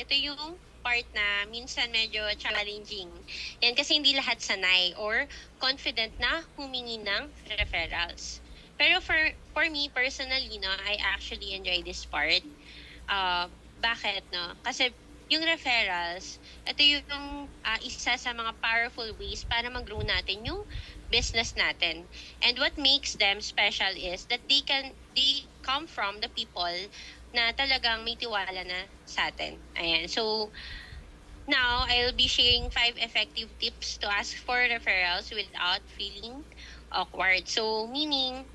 ito yung part na minsan medyo challenging. Yan kasi hindi lahat sanay or confident na humingi ng referrals. Pero for me personally, no, I actually enjoy this part. Bakit, no? Kasi yung referrals, ito yung isa sa mga powerful ways para mag-grow natin yung business natin. And what makes them special is that they come from the people na talagang may tiwala na sa atin. Ayan. So, now, I'll be sharing 5 effective tips to ask for referrals without feeling awkward. So, meaning,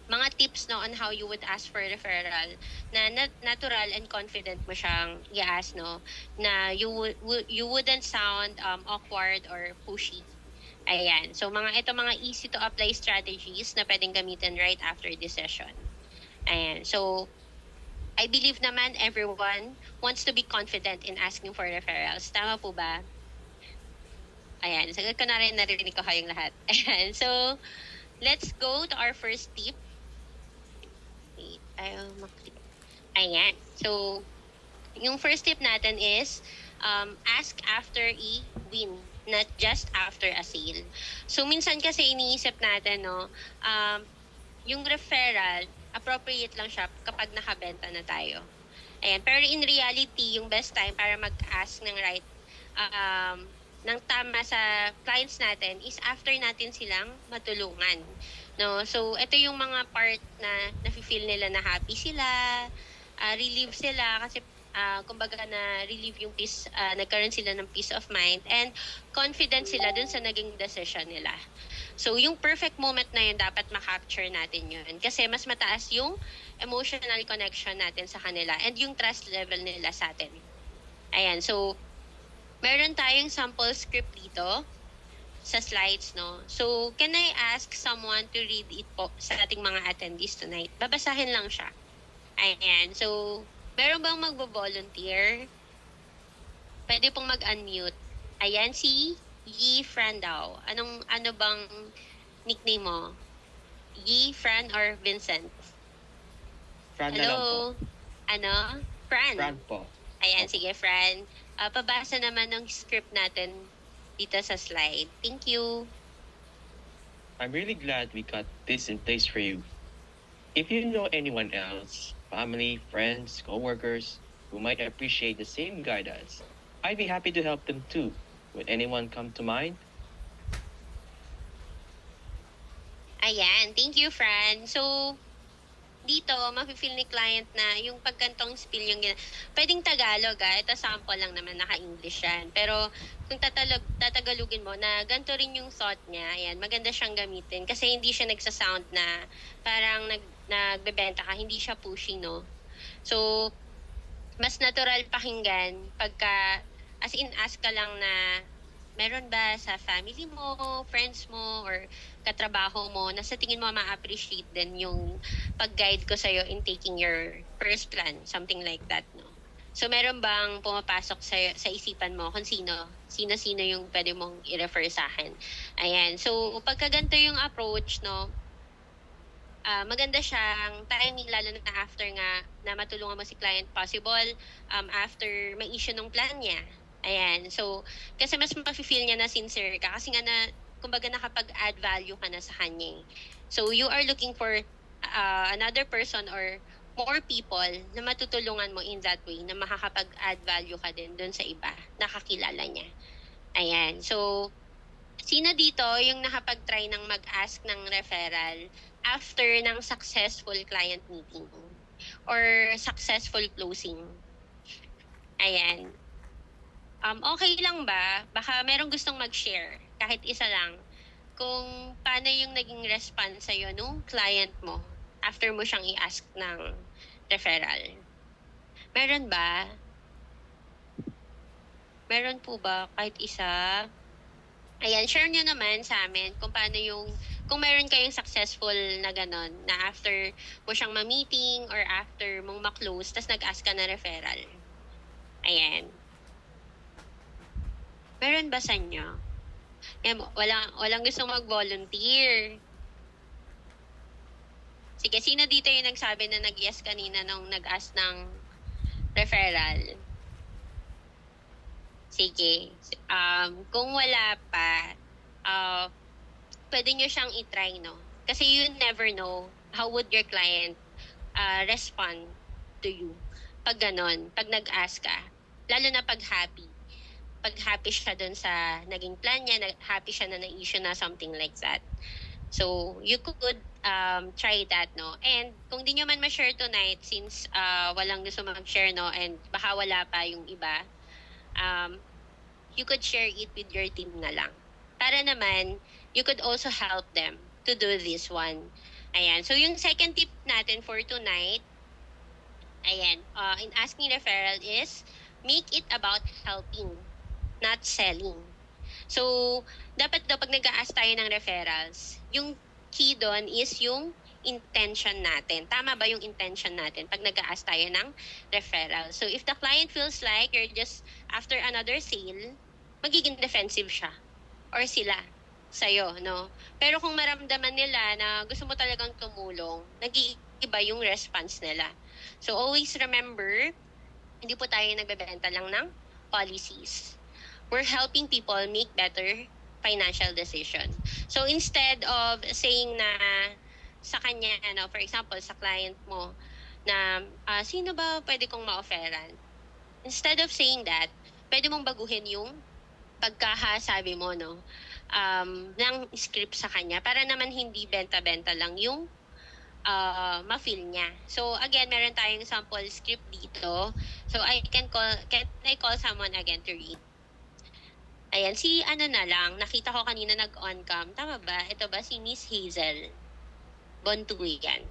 mga tips no on how you would ask for referral na natural and confident mo siyang i-ask, no, na you wouldn't sound awkward or pushy. Ayan. So mga easy to apply strategies na pwedeng gamitin right after this session. Ayan. So I believe naman everyone wants to be confident in asking for referrals. Tama po ba? Ayan. Sagot ko na rin, narinig ko kayong lahat. Ayan. So let's go to our first tip. Wait, I'll maklik. Ayan. So, yung first tip natin is ask after a win, not just after a sale. So, minsan kasi iniisip natin, no, yung referral, appropriate lang siya kapag nakabenta na tayo. Ayan. Pero in reality, yung best time para mag-ask ng right, ng tama sa clients natin is after natin silang matulungan. No? So, ito yung mga part na nafe-feel nila na happy sila, relieve sila kasi kumbaga na relieve yung peace, nagkaroon sila ng peace of mind and confident sila dun sa naging decision nila. So, yung perfect moment na yun, dapat ma-capture natin yun. Kasi mas mataas yung emotional connection natin sa kanila and yung trust level nila sa atin. Ayan, so, meron tayong sample script dito sa slides, no? So, can I ask someone to read it po sa ating mga attendees tonight? Babasahin lang siya. Ayan, so, meron bang magbo-volunteer? Pwede pong mag-unmute. Ayan, si Yi Fran daw. Ano bang nickname mo? Yi, Fran, or Vincent? Fran na lang po. Hello? Ano? Fran? Fran po. Ayan, sige, Fran. Pabasa naman ng script natin dito sa slide. Thank you. I'm really glad we got this in place for you. If you know anyone else, family, friends, co-workers, who might appreciate the same guidance, I'd be happy to help them too. Would anyone come to mind? Ayan, thank you, Fran. So, dito, mafe-feel ni client na yung pagkantong spill yung pwedeng Tagalog, ito sample lang naman, naka-English yan. Pero kung tatagalugin mo na ganito rin yung thought niya, ayan, maganda siyang gamitin kasi hindi siya nagsasound na parang nagbebenta ka, hindi siya pushy, no? So, mas natural pakinggan pagka, as in, ask ka lang na meron ba sa family mo, friends mo, or katrabaho mo na sa tingin mo ma-appreciate din yung pag-guide ko sa'yo in taking your first plan, something like that, no? So, meron bang pumapasok sa isipan mo kung sino yung pwede mong i-refer sa akin? Ayan. So, pagka ganito yung approach, no, maganda siyang timing, lalo na after nga na matulungan mo si client, possible after may issue ng plan niya. Ayan. So, kasi mas mafe-feel niya na sincere ka kasi nga na, kumbaga nakapag-add value ka na sa kanya. So, you are looking for another person or more people na matutulungan mo in that way na makakapag-add value ka din dun sa iba, nakakilala niya. Ayan. So, sino dito yung nakapag-try ng mag-ask ng referral after ng successful client meeting or successful closing? Ayan. Okay lang ba? Baka merong gustong mag-share, kahit isa lang, kung paano yung naging response sa'yo nung client mo after mo siyang i-ask ng referral. Meron ba? Meron po ba kahit isa? Ayan, share nyo naman sa amin kung paano kung meron kayong successful na ganon, na after mo siyang ma-meeting or after mong ma-close, tas nag-ask ka na referral. Ayan. Meron ba sa inyo? Yan, walang gustong mag-volunteer. Sige, sino dito yung nagsabi na nag-yes kanina nung nag-ask ng referral? Sige. Kung wala pa, uh, pwede nyo siyang itry, no? Kasi you never know how would your client respond to you. Pag ganon, pag nag-ask ka, lalo na pag happy. Pag happy siya dun sa naging plan niya, happy siya na na-issue na something like that. So, you could try that, no? And kung di nyo man ma-share tonight, since walang gusto mag-share, no? And baka wala pa yung iba, um, you could share it with your team na lang. Para naman, you could also help them to do this one. Ayan. So, yung second tip natin for tonight, ayan, in asking referral is, make it about helping, not selling. So, dapat daw pag nag-a-ask tayo ng referrals, yung key doon is yung intention natin. Tama ba yung intention natin pag nag-a-ask tayo ng referral? So, if the client feels like you're just after another sale, magiging defensive siya or sila sa'yo, no? Pero kung maramdaman nila na gusto mo talagang tumulong, nag-iiba yung response nila. So, always remember, hindi po tayo nagbebenta lang ng policies. We're helping people make better financial decision. So, instead of saying na sa kanya, for example, sa client mo, na sino ba pwede kong ma-offeran? Instead of saying that, pwede mong baguhin yung pagkakasabi mo, no? Ng script sa kanya para naman hindi benta-benta lang yung ma-feel niya. So, again, meron tayong sample script dito. So, can I call someone again to read? Ayan, si ano na lang, nakita ko kanina nag-on cam. Tama ba? Ito ba si Miss Hazel? Bontuy yan.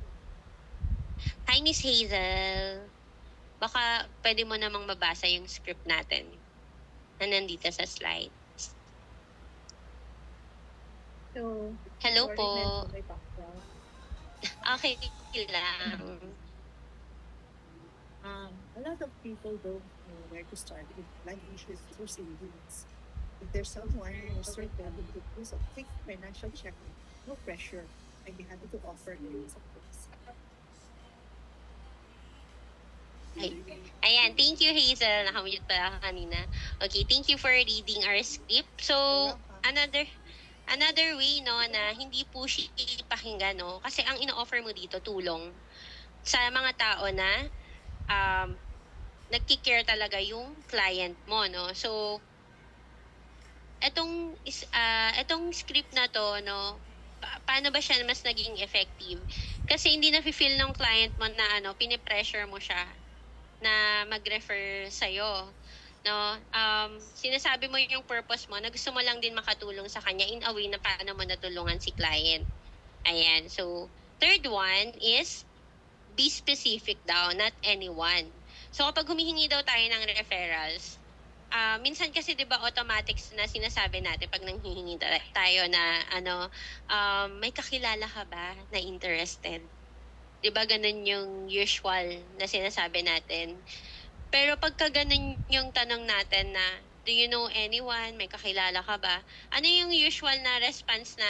Hi, Miss Hazel. Baka pwede mo namang mabasa yung script natin na nandito sa slide. So, Hello sorry, po. medyo may background. Okay lang. A lot of people don't know where to start with life issues or savings. If there's someone who's certain who could use a quick financial check, no pressure, I'd be happy to offer you some tips. Ayan, thank you Hazel. Nakamute pala ako kanina. Okay, thank you for reading our script. So, another way, no, na hindi pushy pakinggan, no? Kasi ang ino-offer mo dito, tulong sa mga tao na nagki-care talaga yung client mo, no? So, etong script na to, no, paano ba siya mas naging effective? Kasi hindi na-feel ng client mo na pinipressure mo siya na mag-refer sa'yo. No? Sinasabi mo yung purpose mo na gusto mo lang din makatulong sa kanya in a way na paano mo natulungan si client. Ayan. So, third one is be specific daw, not anyone. So, kapag humihingi daw tayo ng referrals, minsan kasi 'di ba automatics na sinasabi natin pag nanghihingi tayo na may kakilala ka ba na interested? 'Di ba ganun yung usual na sinasabi natin? Pero pagka ganun yung tanong natin na, do you know anyone? May kakilala ka ba? Ano yung usual na response na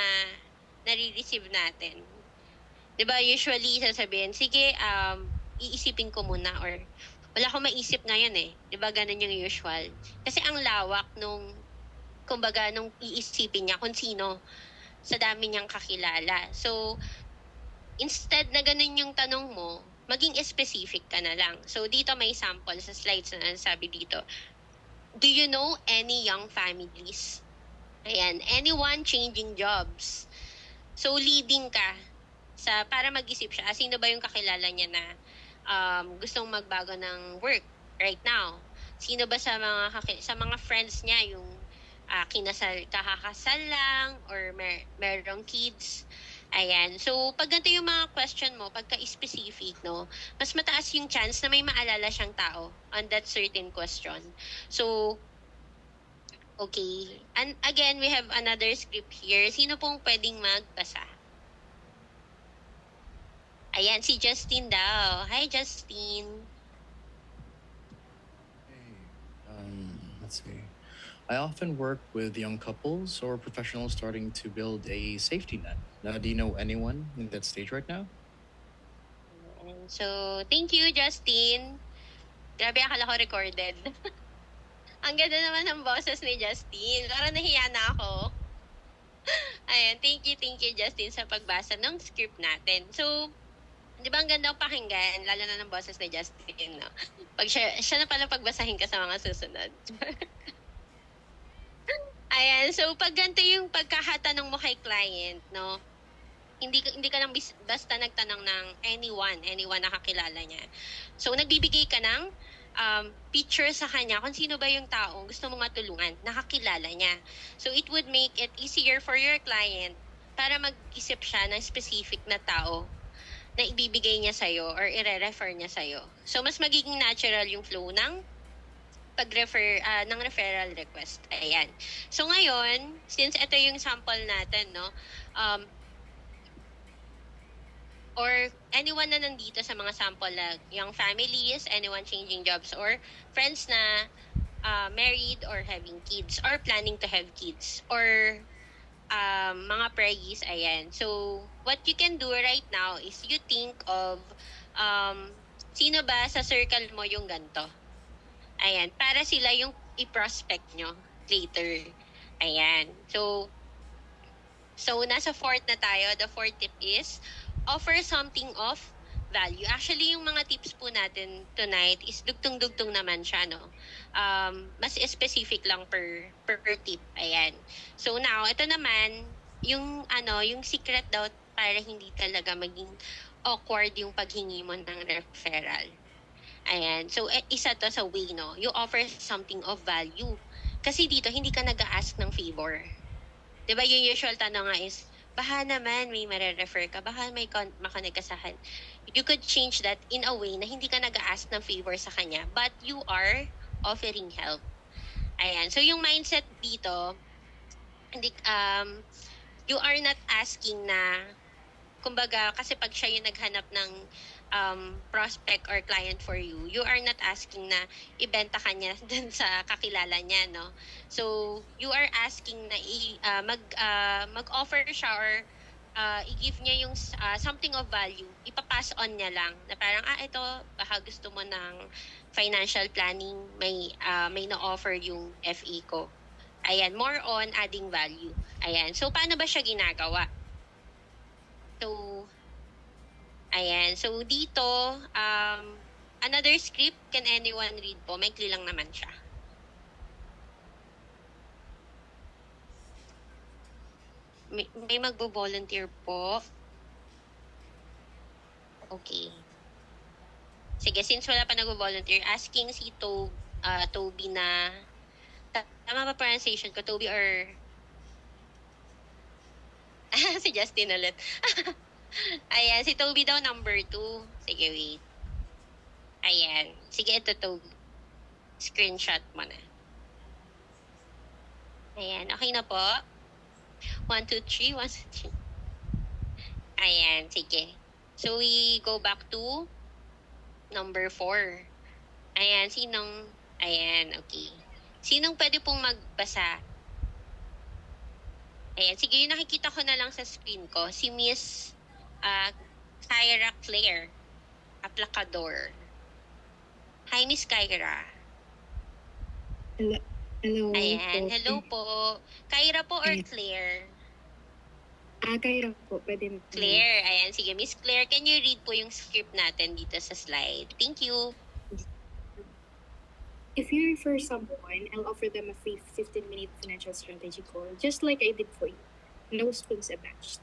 nare-receive natin? 'Di ba usually sasabihin, sige, iisipin ko muna or wala akong maisip ngayon eh. 'Di ba ganun yung usual? Kasi ang lawak nung kumbaga nung iisipin niya kung sino sa dami niyang kakilala. So, instead na ganun yung tanong mo, maging specific ka na lang. So, dito may sample sa slides na sabi dito. Do you know any young families? Ayan, anyone changing jobs? So, leading ka para mag-isip siya, sino ba yung kakilala niya na gustong magbago ng work right now? Sino ba sa mga friends niya yung kakakasal lang or merong kids? Ayan. So, pag ganito yung mga question mo, pagka-specific, no, mas mataas yung chance na may maalala siyang tao on that certain question. So, okay. And again, we have another script here. Sino pong pwedeng magbasa? Ayan, si Justin daw. Hi, Justin. Let's see. I often work with young couples or professionals starting to build a safety net. Now, do you know anyone in that stage right now? And so, thank you, Justin. Grabe, akala ko recorded. Ang ganda naman ng boses ni Justin. Parang nahiya na ako. Ayan, thank you Justin sa pagbasa ng script natin. So, di ba ang ganda pakinggan, lalo na ng boses ni Justin, no? Pag siya na pala pagbasahin ka sa mga susunod. Ayan, so pag ganito yung pagkakatanong mo kay client, no? Hindi ka lang basta nagtanong ng anyone na kakilala niya. So, nagbibigay ka ng picture sa kanya kung sino ba yung taong gusto mong matulungan, nakakilala niya. So, it would make it easier for your client para mag-isip siya ng specific na tao na ibibigay niya sa'yo or i-refer niya sa'yo. So, mas magiging natural yung flow ng pag-refer ng referral request. Ayan. So, ngayon, since ito yung sample natin, no, or anyone na nandito sa mga sample na yung families, anyone changing jobs, or friends na married or having kids, or planning to have kids, or mga preggies, ayan. So, what you can do right now is you think of sino ba sa circle mo yung ganto. Ayan, para sila yung i-prospect nyo later. Ayan. So, nasa fourth na tayo. The fourth tip is offer something of value. Actually, yung mga tips po natin tonight is dugtong-dugtong naman siya, no? Mas specific lang per tip. Ayan. So now, ito naman, yung secret daw para hindi talaga maging awkward yung paghingi mo ng referral. Ayan. So, isa to sa way, no? You offer something of value. Kasi dito, hindi ka nag-a-ask ng favor. Diba yung usual tanong nga is, baka naman may mare-refer ka, baka may makinig ka sa akin. You could change that in a way na hindi ka nag-a-ask ng favor sa kanya, but you are offering help. Ayan. So, yung mindset dito, you are not asking na, kumbaga, kasi pag siya yung naghanap ng prospect or client for you, you are not asking na ibenta ka niya dun sa kakilala niya, no? So, you are asking na mag-offer siya or i-give niya yung something of value. Ipapass on niya lang na parang, ito, baka gusto mo ng financial planning, may na-offer yung FE ko. Ayan, more on adding value. Ayan, so paano ba siya ginagawa? So, ayan. So, dito, another script, can anyone read po? Maikli lang naman siya. May magbo-volunteer po. Okay. Sige, since wala pa nagbo-volunteer, asking si Toby na, tama ba pronunciation ko? Toby or... si Justin ulit. Ayan, si Toby daw number 2. Sige, wait. Ayan. Sige, ito Toby. Screenshot mo na. Ayan, okay na po. 1, 2, 3. 1, 2, 3. Ayan, sige. So, we go back to number 4. Ayan, ayan, okay. Sinong pwede pong magbasa? Ayan, sige, yung nakikita ko na lang sa screen ko, si Miss Kyra Claire Aplacador. Hi, Miss Kyra. Hello. Ayan, hello po. Kyra po or Ayan. Claire? Kyra po, pwede mo. Claire, ayan, sige. Miss Claire, can you read po yung script natin dito sa slide? Thank you. If you refer someone, I'll offer them a free 15-minute financial strategy call, just like I did for you. No strings attached.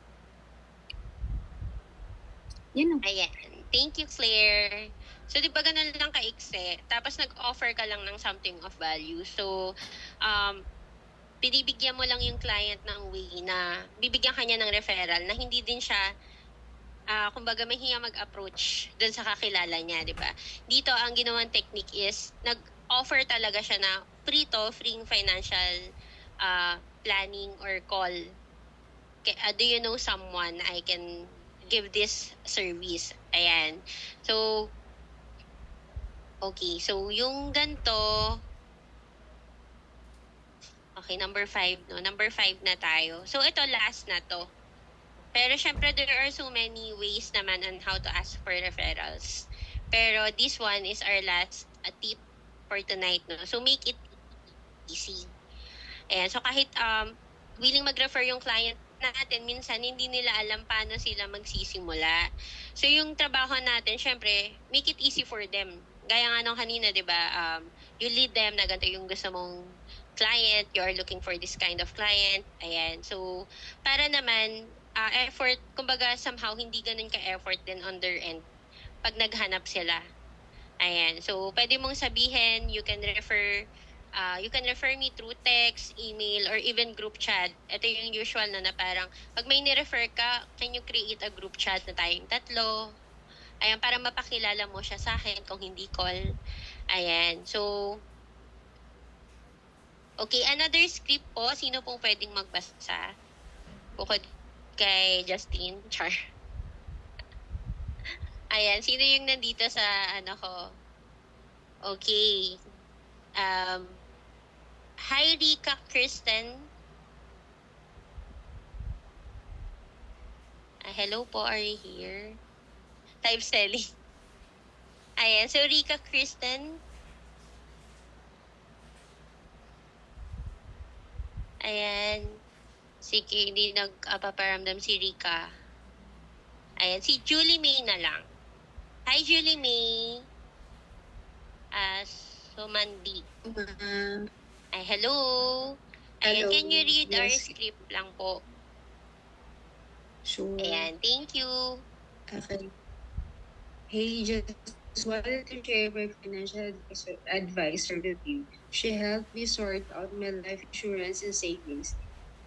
Yan o. Ayan. Thank you, Claire. So, di ba ganun lang ka-ikse? Tapos nag-offer ka lang ng something of value. So, binibigyan mo lang yung client ng way na bibigyan kanya ng referral na hindi din siya kumbaga mahiya mag-approach dun sa kakilala niya, di ba? Dito, ang ginawang technique is nag-offer talaga siya na free financial planning or call. Do you know someone I can give this service? Ayan. So, okay. So, yung ganito, okay, number 5, no? Number 5 na tayo. So, ito last na to. Pero, syempre, there are so many ways naman on how to ask for referrals. Pero, this one is our last tip for tonight, no? So, make it GC. Ayan, so kahit willing mag-refer yung client natin, minsan hindi nila alam paano sila magsisimula. So yung trabaho natin, syempre, make it easy for them. Gaya nga nung kanina, di ba, you lead them na ganito yung gusto mong client, you are looking for this kind of client. Ayan, so para naman, effort, kumbaga somehow hindi ganun ka-effort din on their end pag naghanap sila. Ayan, so pwede mong sabihin, you can refer me through text, email, or even group chat. Ito yung usual na parang, pag may ni-refer ka, can you create a group chat na tayong tatlo? Ayan, para mapakilala mo siya sa akin kung hindi call. Ayan, so, okay, another script po. Sino pong pwedeng magbasa? Bukod kay Justine. Char. Ayan, sino yung nandito sa ano ko? Okay. Hi, Rika Kristen. Hello po, are you here? Type Selly. Ayan, so Rika Kristen. Ayan. Sige, hindi nagpaparamdam si Rika. Ayan, si Julie May na lang. Hi, Julie May. Sumandi. Ay, hello. Ayan, Hello. can you read our Yes. script lang po? Sure. Ayan, thank you. Okay. Hey, just wanted to share my financial advisor with you. She helped me sort out my life insurance and savings.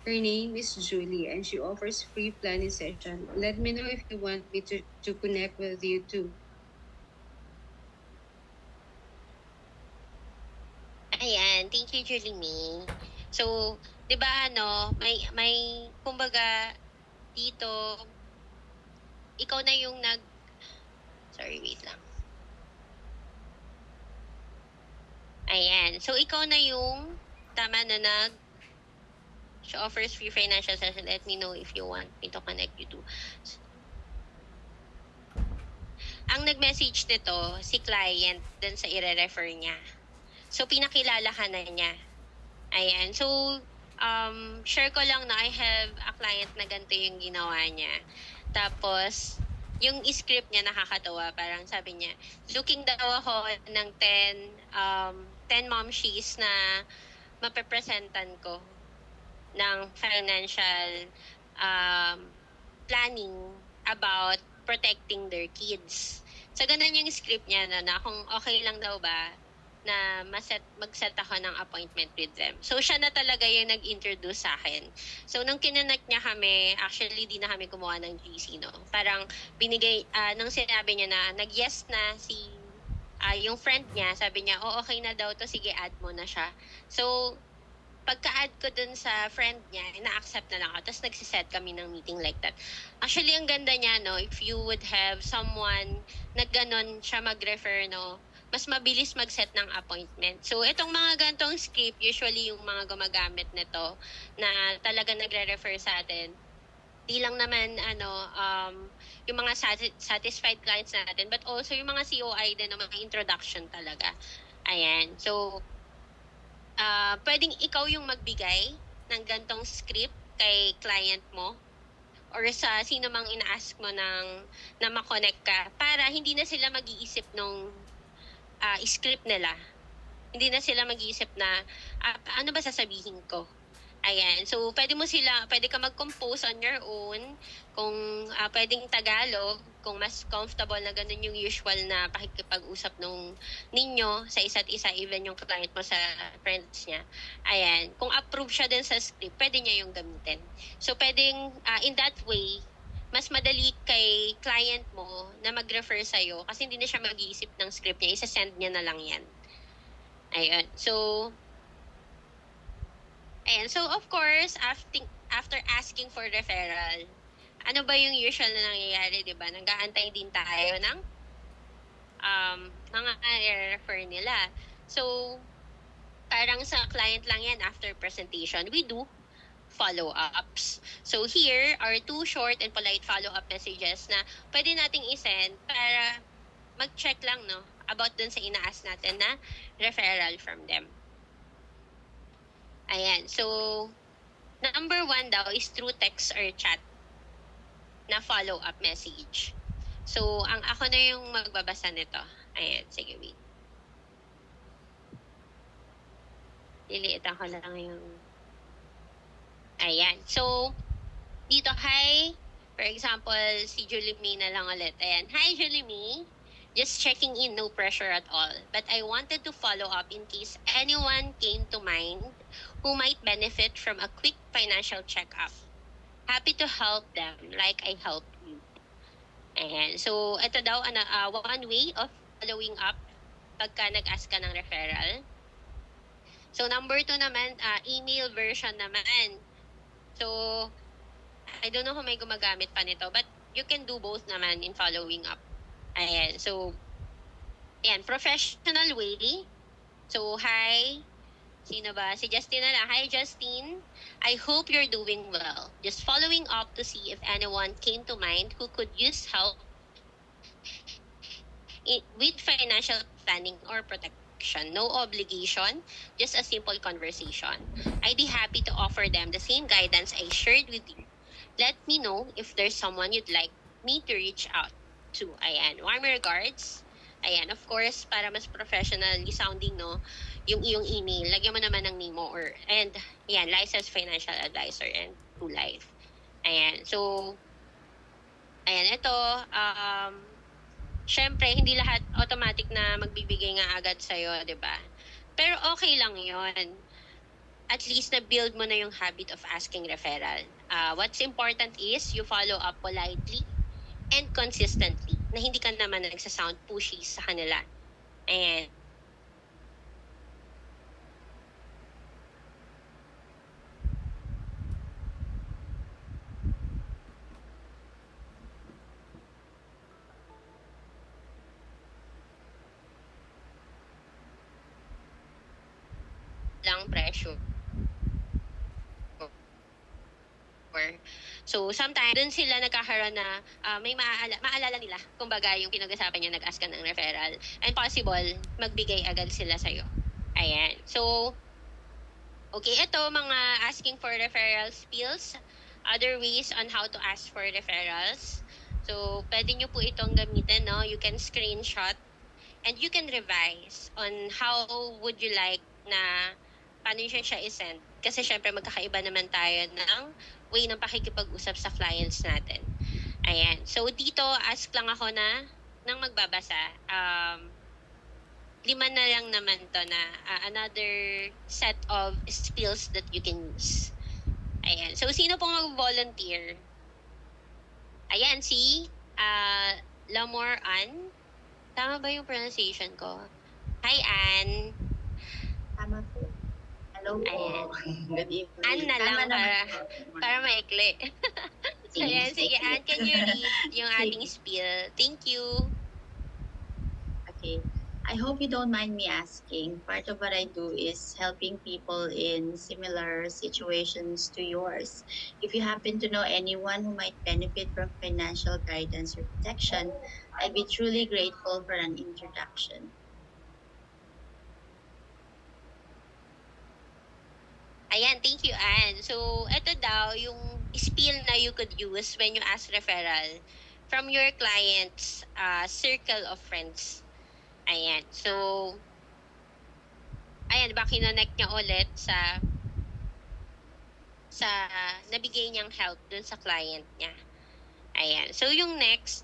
Her name is Julie, and she offers free planning session. Let me know if you want me to connect with you too. Ayan, thank you, Julie May. So, di ba may kumbaga dito, ikaw na yung sorry, wait lang. Ayan, so ikaw na yung tama na she offers free financial session. Let me know if you want me to connect you to. Ang nag-message nito, si client dun sa i-refer niya. So, pinakilala ka na niya. Ayan. So, share ko lang na I have a client na ganito yung ginawa niya. Tapos, yung script niya nakakatawa. Parang sabi niya, looking daw ako ng 10 momshies na mapepresentan ko ng financial planning about protecting their kids. So, ganun yung script niya na kung okay lang daw ba na mag-set ako ng appointment with them. So, siya na talaga yung nag-introduce sa akin. So, nung kinanak niya kami, actually, di na kami kumuha ng GC, no? Parang binigay, nung sinabi niya na, nag-yes na yung friend niya, sabi niya, okay na daw to, sige, add mo na siya. So, pagka-add ko dun sa friend niya, ina-accept na lang ako. Tapos nagsiset kami ng meeting like that. Actually, ang ganda niya, no, if you would have someone na ganon siya mag-refer, no, mas mabilis mag-set ng appointment. So, itong mga gantong script, usually yung mga gumagamit nito na talaga nagre-refer sa atin. Di lang naman, yung mga satisfied clients natin, but also yung mga COI din, mga introduction talaga. Ayan. So, pwedeng ikaw yung magbigay ng gantong script kay client mo or sa sino mang ina-ask mo na makonect ka para hindi na sila mag-iisip nung script nila. Hindi na sila mag-iisip na ano ba sasabihin ko. Ayan. So, pwede ka mag-compose on your own. Kung pwedeng Tagalog, kung mas comfortable na ganun yung usual na pakikipag-usap ninyo sa isa't isa, even yung client mo sa friends niya. Ayan. Kung approve siya din sa script, pwede niya yung gamitin. So, pwedeng in that way, mas madali kay client mo na mag-refer sa'yo kasi hindi na siya mag-iisip ng script niya. Isa-send niya na lang yan. Ayun. So, of course, after asking for referral, ano ba yung usual na nangyayari, di ba? Nag-aantay din tayo ng mga refer nila. So, parang sa client lang yan after presentation, we do follow-ups. So here are 2 short and polite follow-up messages na pwede nating isend para mag-check lang, no, about dun sa ina-ask natin na referral from them. Ayan. So, number 1 daw is through text or chat na follow-up message. So, ako na yung magbabasa nito. Ayan. Sige, wait. Liliitan ko lang yung... Ayan. So, dito, hi. For example, si Julie May na lang ulit. Ayan. Hi, Julie May. Just checking in, no pressure at all. But I wanted to follow up in case anyone came to mind who might benefit from a quick financial checkup. Happy to help them like I helped you. Ayan. So, ito daw, one way of following up pagka nag-ask ka ng referral. So, number 2 naman, email version naman. So, I don't know kung may gumagamit pa nito, but you can do both naman in following up. Ayan. So, ayan, professional way. So, hi. Sino ba? Si Justin na lang. Hi, Justin. I hope you're doing well. Just following up to see if anyone came to mind who could use help with financial planning or protection. No obligation, just a simple conversation. I'd be happy to offer them the same guidance I shared with you. Let me know if there's someone you'd like me to reach out to. Ayan. Warm regards. Ayan. Of course, para mas professionally sounding, no, yung iyong email, lagyan mo naman ng name mo and ayan, licensed financial advisor and True Life. Ayan. So, ayan, ito, syempre, hindi lahat automatic na magbibigay nga agad sa'yo, di ba? Pero okay lang yon. At least na-build mo na yung habit of asking referral. What's important is you follow up politely and consistently na hindi ka naman nagsasound pushy sa kanila. Ayan. Lang pressure. So, sometimes, dun sila nagkakaroon na may maalala nila, kumbaga, yung pinag-usapan niya, nag-ask ka ng referral. And possible, magbigay agad sila sa'yo. Ayan. So, okay, ito, mga asking for referral spills, other ways on how to ask for referrals. So, pwede nyo po itong gamitin, no? You can screenshot and you can revise on how would you like na paano siya i-send. Kasi syempre magkakaiba naman tayo ng way ng pakikipag-usap sa clients natin. Ayan. So, dito, ask lang ako ng magbabasa. 5 na lang naman to na another set of skills that you can use. Ayan. So, sino pong mag-volunteer? Ayan, si Lamor Ann. Tama ba yung pronunciation ko? Hi, Ann. Tama po. Hello po. Ayan. Good evening. Ann na lang para maikli. Sige, Ayan, sige, sige. Ann, can you read yung ating spiel? Thank you. Okay. I hope you don't mind me asking. Part of what I do is helping people in similar situations to yours. If you happen to know anyone who might benefit from financial guidance or protection, I'd be truly grateful for an introduction. Ayan, thank you, Ann. So, ito daw yung spiel na you could use when you ask referral from your client's circle of friends. Ayan. So, ayan, ba kinonect niya ulit sa nabigay niyang help dun sa client niya. Ayan. So, yung next,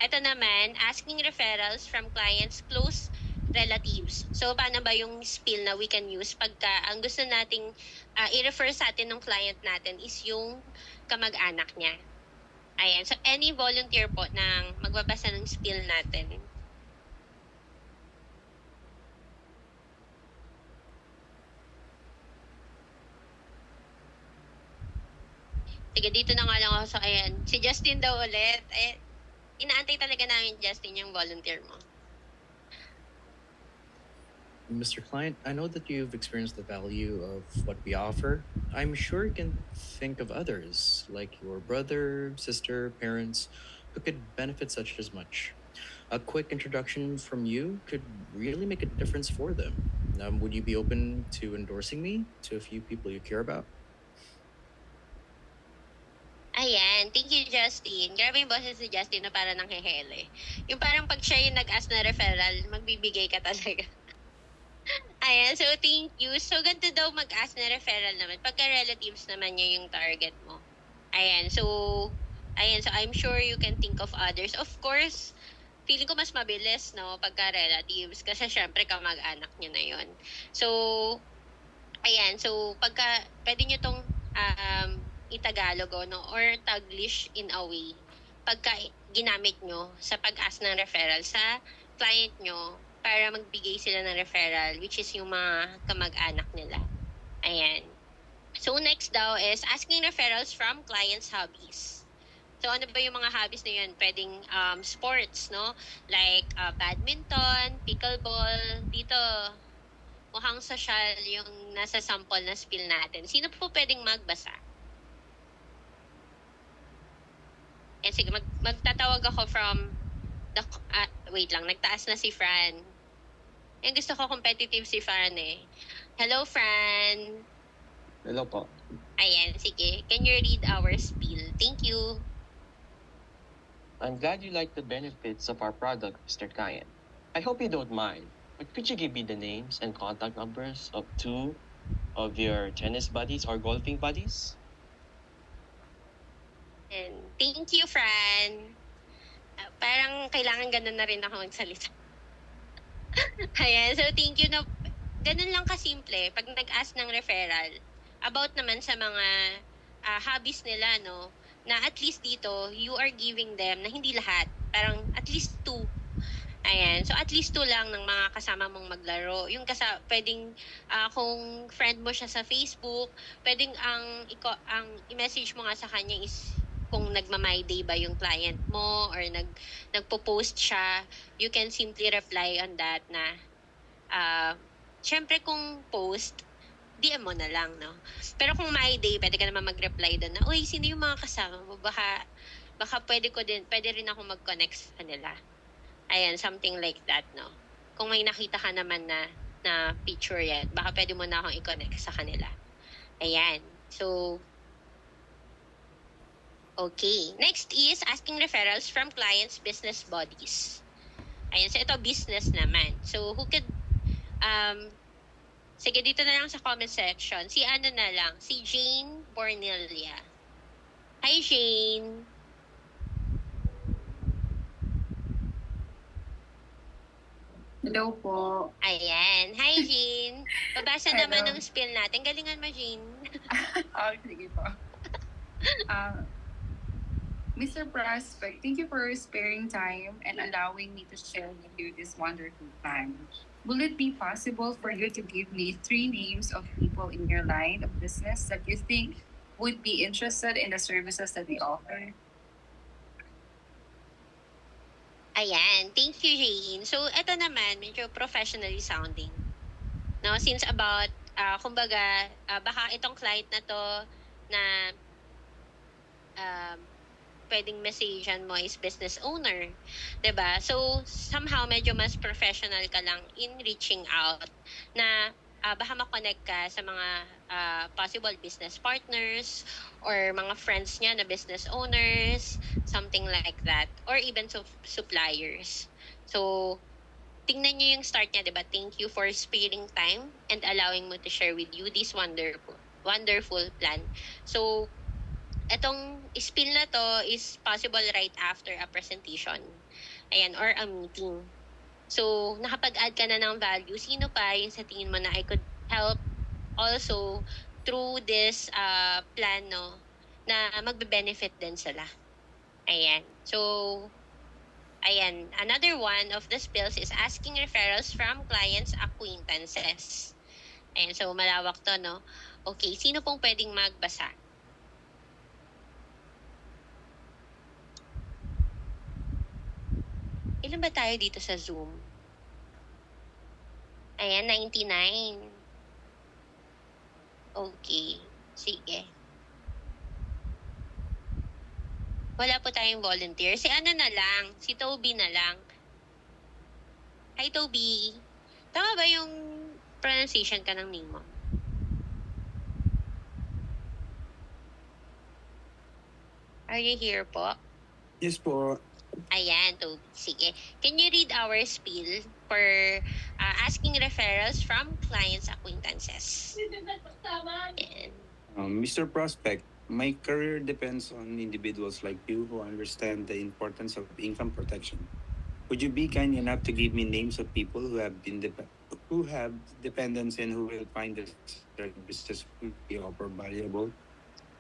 ito naman, asking referrals from clients' close relatives. So, paano ba yung spiel na we can use pagka ang gusto nating i-refer sa atin ng client natin is yung kamag-anak niya. Ayan. So, any volunteer po ng magbabasa ng spiel natin. Sige, dito na nga lang ako. So, ayan. Si Justin daw ulit. Ayan. Inaantay talaga namin, Justin, yung volunteer mo. Mr. Client, I know that you've experienced the value of what we offer. I'm sure you can think of others, like your brother, sister, parents, who could benefit such as much. A quick introduction from you could really make a difference for them. Would you be open to endorsing me to a few people you care about? Ayan, thank you, Justin. Grabe yung boses ni Justin na parang nanghehele. Yung parang pag siya yung nag-ask na referral, magbibigay ka talaga. Ayan, so thank you. So, ganito daw mag-ask na referral naman. Pagka relatives naman niya yung target mo. Ayan, so I'm sure you can think of others. Of course, feeling ko mas mabilis, no, pagka relatives. Kasi syempre, kamag-anak niyo na yon. So, ayan, so pagka, pwede nyo tong itagalog, no, or taglish in a way. Pagka ginamit nyo sa pag-ask ng referral sa client nyo, para magbigay sila ng referral, which is yung mga kamag-anak nila. Ayan. So, next daw is asking referrals from clients' hobbies. So, ano ba yung mga hobbies na yun? Pwedeng sports, no? Like badminton, pickleball. Dito, mukhang social yung nasa sample na spill natin. Sino po pwedeng magbasa? And sige, magtatawag ako from the... wait lang, nagtaas na si Fran. Yung gusto ko competitive si Fran eh. Hello, Fran. Hello po. Ayan, sige. Can you read our spiel? Thank you. I'm glad you like the benefits of our product, Mr. Client. I hope you don't mind, but could you give me the names and contact numbers of 2 of your tennis buddies or golfing buddies? And thank you, Fran. Parang kailangan ganun na rin ako magsalita. Ayan, so thank you na ganun lang kasimple pag nag-ask ng referral about naman sa mga hobbies nila, no, na at least dito you are giving them na hindi lahat, parang at least 2. Ayan, so at least 2 lang ng mga kasama mong maglaro. Yung pwedeng kung friend mo siya sa Facebook, pwedeng ang i-message mo nga sa kanya is kung nagma-my day ba yung client mo or nagpo-post siya, you can simply reply on that na syempre kung post, DM mo na lang, no? Pero kung my day, pwede ka naman mag-reply doon na, uy, sino yung mga kasama mo? Baka pwede rin ako mag-connect sa kanila. Ayan, something like that, no? Kung may nakita ka naman na picture yan, baka pwede mo na akong i-connect sa kanila. Ayan. So, okay. Next is asking referrals from clients' business bodies. Ayan, so ito business naman. So, who could, sige, dito na lang sa comment section. Si ano na lang, si Jane Bornelia. Hi, Jane. Hello po. Ayan. Hi, Jane. Babasa Hello. naman ng spiel natin. Galingan mo, Jane. Sige po. Mr. Prospect, thank you for sparing time and allowing me to share with you this wonderful time. Will it be possible for you to give me 3 names of people in your line of business that you think would be interested in the services that we offer? Ayan. Thank you, Jane. So, ito naman, medyo professionally sounding. No, since about, kumbaga, baka itong client na to na pwedeng messagean mo is business owner. 'Di ba? So, somehow, medyo mas professional ka lang in reaching out na baka makonect ka sa mga possible business partners or mga friends niya na business owners, something like that. Or even suppliers. So, tingnan niyo yung start niya, 'di ba? Thank you for sparing time and allowing me to share with you this wonderful plan. So, etong spill na to is possible right after a presentation. Ayan, or a meeting. So, nakapag-add ka na ng value. Sino pa yung sa tingin mo na I could help also through this plan, no, na magbe-benefit din sila. Ayan. So, ayan. Another one of the spills is asking referrals from clients' acquaintances. Ayan. So, malawak to, no? Okay. Sino pong pwedeng magbasa? Ilan ba tayo dito sa Zoom? Ayan, 99. Okay. Sige. Wala po tayong volunteer. Si ano na lang? Si Toby na lang. Hi, Toby. Tama ba yung pronunciation ka ng name mo. Are you here po? Yes po. Ayan, Toby. Sige. Can you read our spiel for asking referrals from clients' acquaintances? Ayan. Mr. Prospect, my career depends on individuals like you who understand the importance of income protection. Would you be kind enough to give me names of people who have dependents and who will find the services we offer valuable?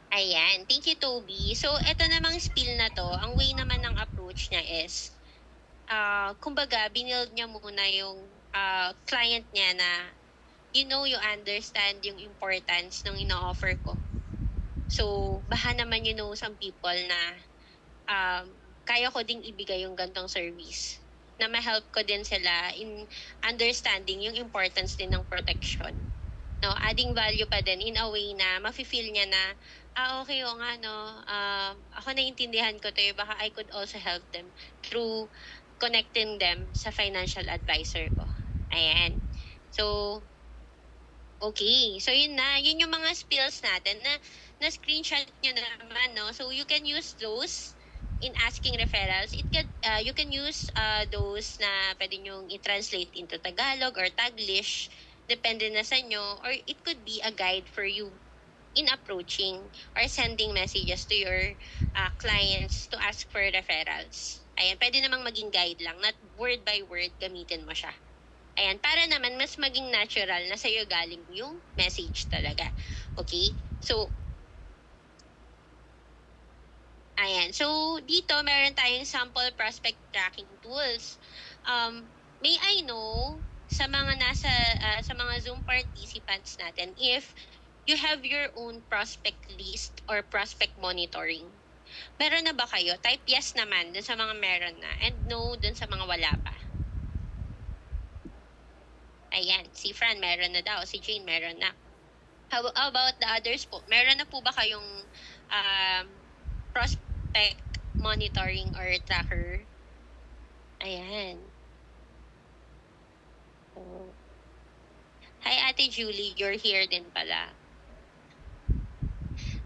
Ayan. Thank you, Toby. So, ito namang spiel na to, ang way naman ng approach niya is, kumbaga, binild niya muna yung client niya na, you understand yung importance ng ino-offer ko. So, baka naman some people na kaya ko ding ibigay yung gantong service na ma-help ko din sila in understanding yung importance din ng protection. No, adding value pa din in a way na mafe-feel niya na okay o nga ako naiintindihan ko to, baka I could also help them through connecting them sa financial advisor ko. Ayan. So, okay. So, yun yung mga spills natin na screenshot nyo naman, no? So, you can use those in asking referrals. You can use those na pwede nyong i-translate into Tagalog or Taglish, depende na sa inyo, or it could be a guide for you in approaching or sending messages to your clients to ask for referrals. Ayan, pwede namang maging guide lang, not word by word, gamitin mo siya. Ayan, para naman mas maging natural na sa'yo galing yung message talaga. Okay? So, ayan. So, dito meron tayong sample prospect tracking tools. May I know sa mga sa mga Zoom participants natin if you have your own prospect list or prospect monitoring. Meron na ba kayo? Type yes naman dun sa mga meron na and no dun sa mga wala pa. Ayan, si Fran meron na daw, si Jane meron na. How about the others po? Meron na po ba kayong prospect monitoring or tracker? Ayan. Oh. Hi, Ate Julie. You're here din pala.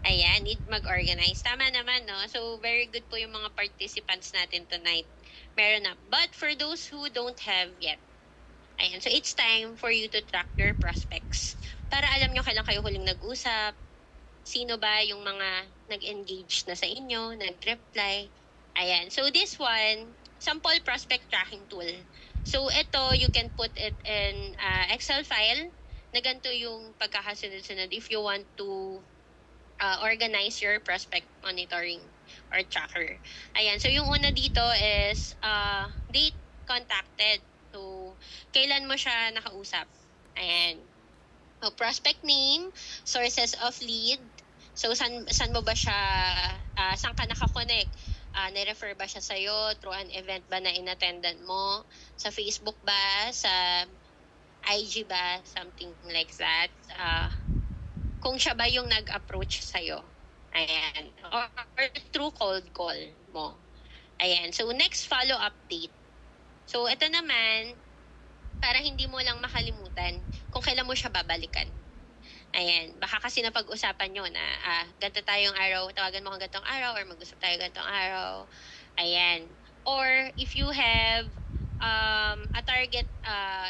Ayan, need mag-organize. Tama naman, no? So, very good po yung mga participants natin tonight. Meron na. But for those who don't have yet, ayan, so it's time for you to track your prospects. Para alam nyo kailan kayo huling nag-usap, sino ba yung mga nag-engage na sa inyo, nag-reply. Ayan, so this one, sample prospect tracking tool. So, ito, you can put it in Excel file na ganito yung pagkakasunod-sunod if you want to organize your prospect monitoring or tracker. Ayan, so yung una dito is date contacted. So, kailan mo siya nakausap? Ayan. So, prospect name, sources of lead. So, saan mo ba siya, saan ka nakakonect? Na-refer ba siya sa'yo? Through an event ba na inattendan mo? Sa Facebook ba? Sa IG ba? Something like that. Kung siya ba yung nag-approach sa'yo. Ayan. Or through cold call mo. Ayan. So, next follow-up date. So, ito naman, para hindi mo lang makalimutan kung kailan mo siya babalikan. Ayan. Baka kasi napag-usapan nyo na ganito tayong araw, tawagan mo kung gantong araw or mag-usap tayo gantong araw. Ayan. Or if you have a target,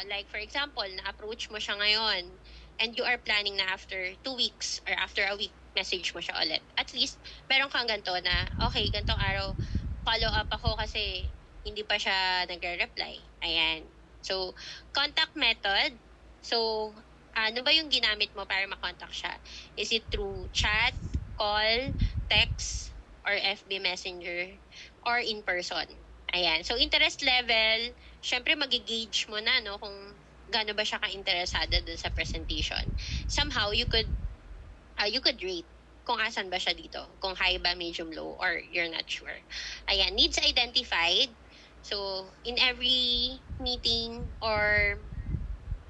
like for example, na-approach mo siya ngayon and you are planning na after 2 weeks or after a week, message mo siya ulit. At least, meron kang ganito na, okay, gantong araw, follow up ako kasi hindi pa siya nagre-reply. Ayan. So, contact method. So, ano ba yung ginamit mo para makontak siya? Is it through chat, call, text, or FB Messenger, or in person? Ayan. So, interest level, syempre mag-gauge mo na, no, kung gaano ba siya ka-interesada dun sa presentation. Somehow, you could rate kung asan ba siya dito. Kung high ba, medium, low, or you're not sure. Ayan. Needs identified. So, in every meeting or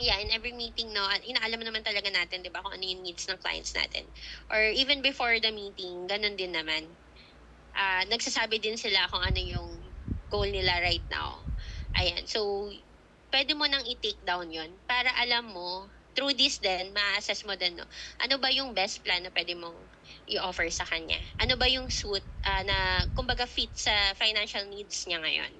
in every meeting, no, inaalam naman talaga natin, di ba, kung ano yung needs ng clients natin. Or even before the meeting, ganun din naman. Nagsasabi din sila kung ano yung goal nila right now. Ayan. So, pwede mo nang i-take down yon para alam mo through this din, ma-assess mo din, no? Ano ba yung best plan na pwede mong i-offer sa kanya? Ano ba yung suit na, kumbaga, fit sa financial needs niya ngayon?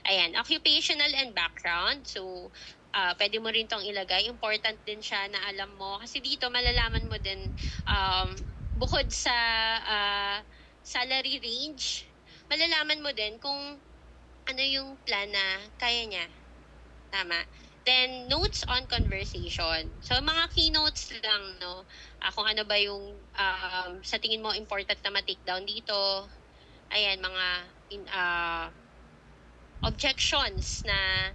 Ayan, occupational and background. So, pwede mo rin tong ilagay. Important din siya na alam mo. Kasi dito, malalaman mo din, bukod sa salary range, malalaman mo din kung ano yung plan na kaya niya. Tama. Then, notes on conversation. So, mga keynotes lang, no? Kung ano ba yung sa tingin mo important na ma-take down dito. Ayan, mga objections na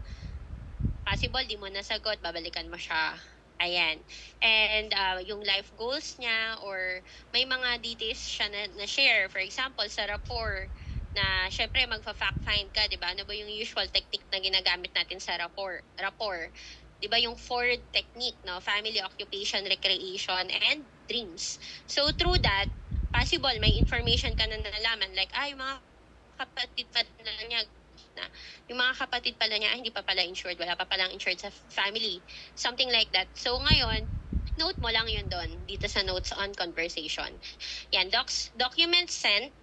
possible, di mo nasagot, babalikan mo siya. Ayan. And yung life goals niya or may mga details siya na share. For example, sa rapport, na syempre magfa-fact find ka, 'di ba? Ano ba yung usual technique na ginagamit natin sa rapport? 'Di ba yung Ford technique, no? Family, occupation, recreation, and dreams. So through that, possible may information ka na nalaman like yung mga kapatid pala niya na yung mga kapatid pala niya hindi pa pala insured, wala pa palang insured sa family. Something like that. So ngayon, note mo lang yun doon dito sa notes on conversation. Yan, documents sent.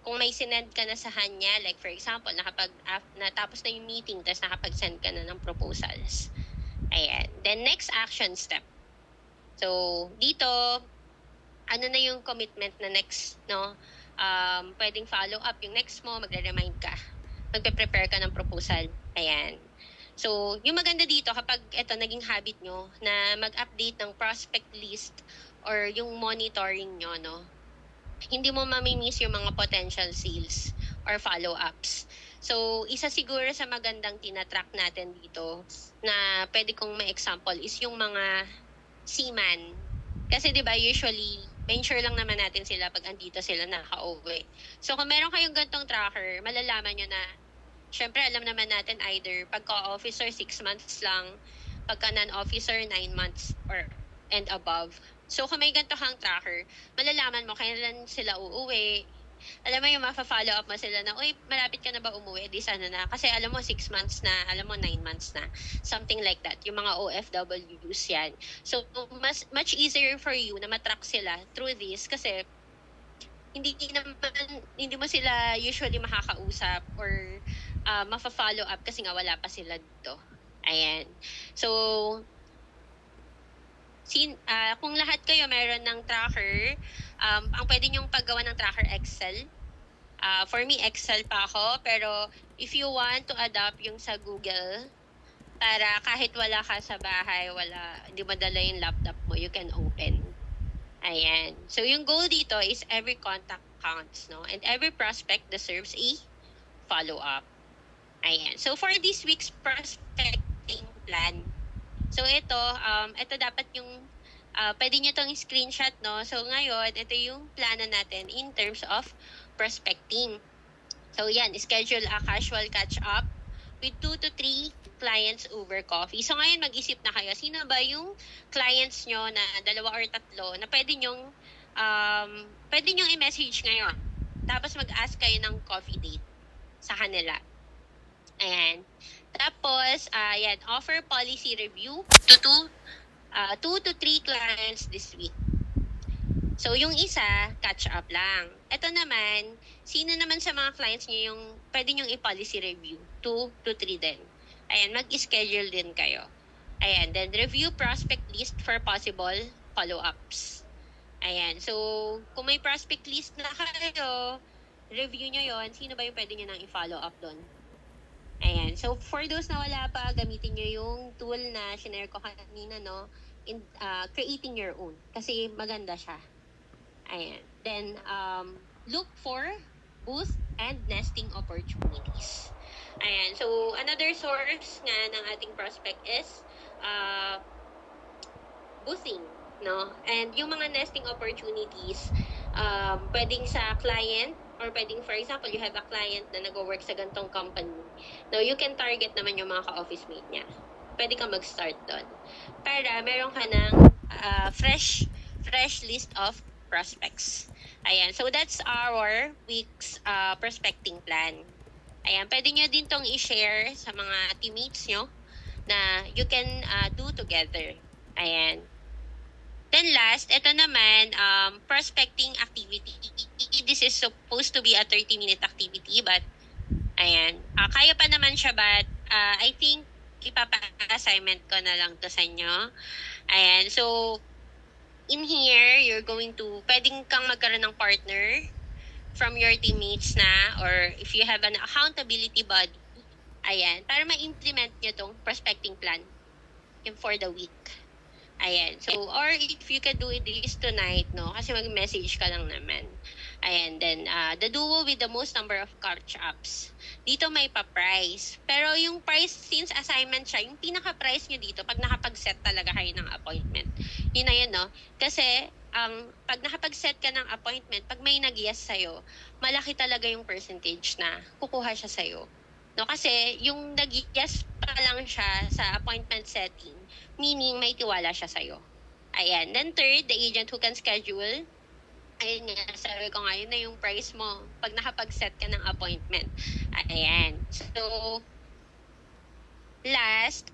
Kung may sinend ka na sa kanya, like for example, natapos na yung meeting, tapos nakapag-send ka na ng proposals. Ayan. Then, next action step. So, dito, ano na yung commitment na next, no? Pwedeng follow up yung next mo, magre-remind ka. Magpe-prepare ka ng proposal. Ayan. So, yung maganda dito, kapag ito naging habit nyo, na mag-update ng prospect list or yung monitoring nyo, no? Hindi mo mamimiss yung mga potential sales or follow-ups. So, isa siguro sa magandang tinatrack natin dito na pwede kong ma-example is yung mga seaman. Kasi 'di ba usually, ma-insure lang naman natin sila pag andito sila nakaka-uwi. So, kung meron kayong gantong tracker, malalaman nyo na syempre alam naman natin either pagka-officer 6 months lang, pagka non-officer 9 months or and above. So, kung may ganito kang tracker, malalaman mo kailan sila uuwi. Alam mo yung mafa-follow up mo sila na, uy, malapit ka na ba umuwi? Di sana na. Kasi alam mo, 6 months na, alam mo, 9 months na. Something like that. Yung mga OFWs yan. So, much easier for you na matrack sila through this kasi hindi mo sila usually makakausap or mafa-follow up kasi nga wala pa sila dito. Ayan. So, kung lahat kayo meron ng tracker, ang pwede nyong paggawa ng tracker Excel. For me, Excel pa ako. Pero if you want to adopt yung sa Google, para kahit wala ka sa bahay, hindi mo dala yung laptop mo, you can open. Ayan. So yung goal dito is every contact counts, no? And every prospect deserves a follow-up. Ayan. So for this week's prospecting plan, so ito dapat yung pwede nyo itong screenshot, no? So ngayon, ito yung plano natin in terms of prospecting. So yan, schedule a casual catch-up with 2 to 3 clients over coffee. So ngayon, mag-isip na kayo, sino ba yung clients nyo na 2 or 3 na pwede nyong i-message ngayon. Tapos mag-ask kayo ng coffee date sa kanila. Ayan. Tapos, offer policy review to 2 to 3 clients this week. So, yung isa, catch up lang. Ito naman, sino naman sa mga clients niyo yung pwede nyong i-policy review? 2 to 3 din. Ayan, mag-schedule din kayo. Ayan, then review prospect list for possible follow-ups. Ayan, so, kung may prospect list na kayo, review nyo yon, sino ba yung pwede nyo nang i-follow up doon? Ayan. So, for those na wala pa, gamitin nyo yung tool na shinare ko kanina, no? In creating your own. Kasi maganda siya. Ayan. Then, look for booth and nesting opportunities. Ayan. So, another source nga ng ating prospect is boothing, no? And yung mga nesting opportunities, pwedeng sa client, or pwedeng, for example, you have a client na nag-work sa gantong company. Now, you can target naman yung mga ka-office mate niya. Pwede kang mag-start doon. Para meron ka ng fresh list of prospects. Ayan. So, that's our week's prospecting plan. Ayan. Pwede nyo din tong i-share sa mga teammates nyo na you can do together. Ayan. Then last, ito naman, prospecting activity. This is supposed to be a 30-minute activity, but ayan. Kaya pa naman siya, but I think ipapa-assignment ko na lang to sa inyo. Ayan. So, in here, you're going to, pwedeng kang magkaroon ng partner from your teammates na, or if you have an accountability body, ayan, para ma-implement nyo tong prospecting plan for the week. Ayan. So, or if you can do it this tonight, no? Kasi mag-message ka lang naman. Ayan. Then, the duo with the most number of catch-ups. Dito may pa-price. Pero yung price, since assignment siya, yung pinaka-price nyo dito, pag nakapag-set talaga kayo ng appointment. Yun na yun, no? Kasi, pag nakapag-set ka ng appointment, pag may nag-yes sa'yo, malaki talaga yung percentage na kukuha siya sa'yo. No? Kasi, yung nag-yes pa lang siya sa appointment setting, meaning may tiwala siya sa'yo. Ayan. Then third, the agent who can schedule. Ayun nga, sabi ko nga, yun na yung price mo pag nakapag-set ka ng appointment. Ayan. So, last,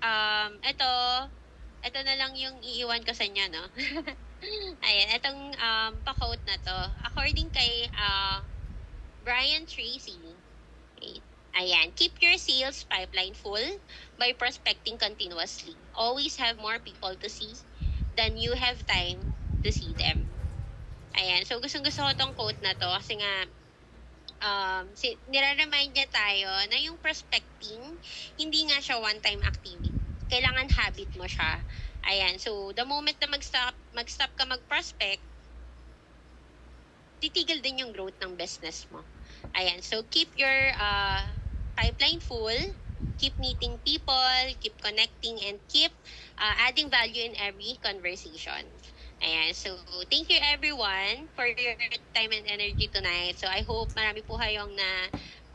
ito na lang yung iiwan ko sa inyo, no? Ayan, itong pa-quote na to. According kay Brian Tracy, okay, ayan, keep your sales pipeline full by prospecting continuously. Always have more people to see than you have time to see them. Ayan, so gustong-gusto ko tong quote na to kasi nga nire-remind niya tayo na yung prospecting, hindi nga siya one-time activity. Kailangan habit mo siya. Ayan, so the moment na mag-stop ka mag-prospect, titigil din yung growth ng business mo. Ayan, so keep your pipeline full, keep meeting people, keep connecting, and keep adding value in every conversation. Ayan, so thank you everyone for your time and energy tonight. So I hope marami po kayong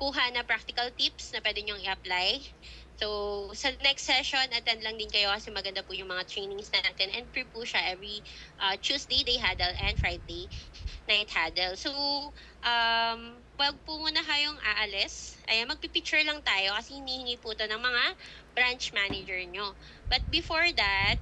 kuha na practical tips na pwede nyong i-apply. So sa next session, attend lang din kayo kasi maganda po yung mga trainings natin, and free po siya every Tuesday day huddle and Friday night huddle. So wag po muna kayong aalis. Ayan, magpipicture lang tayo kasi hinihingi po to ng mga branch manager nyo. But before that,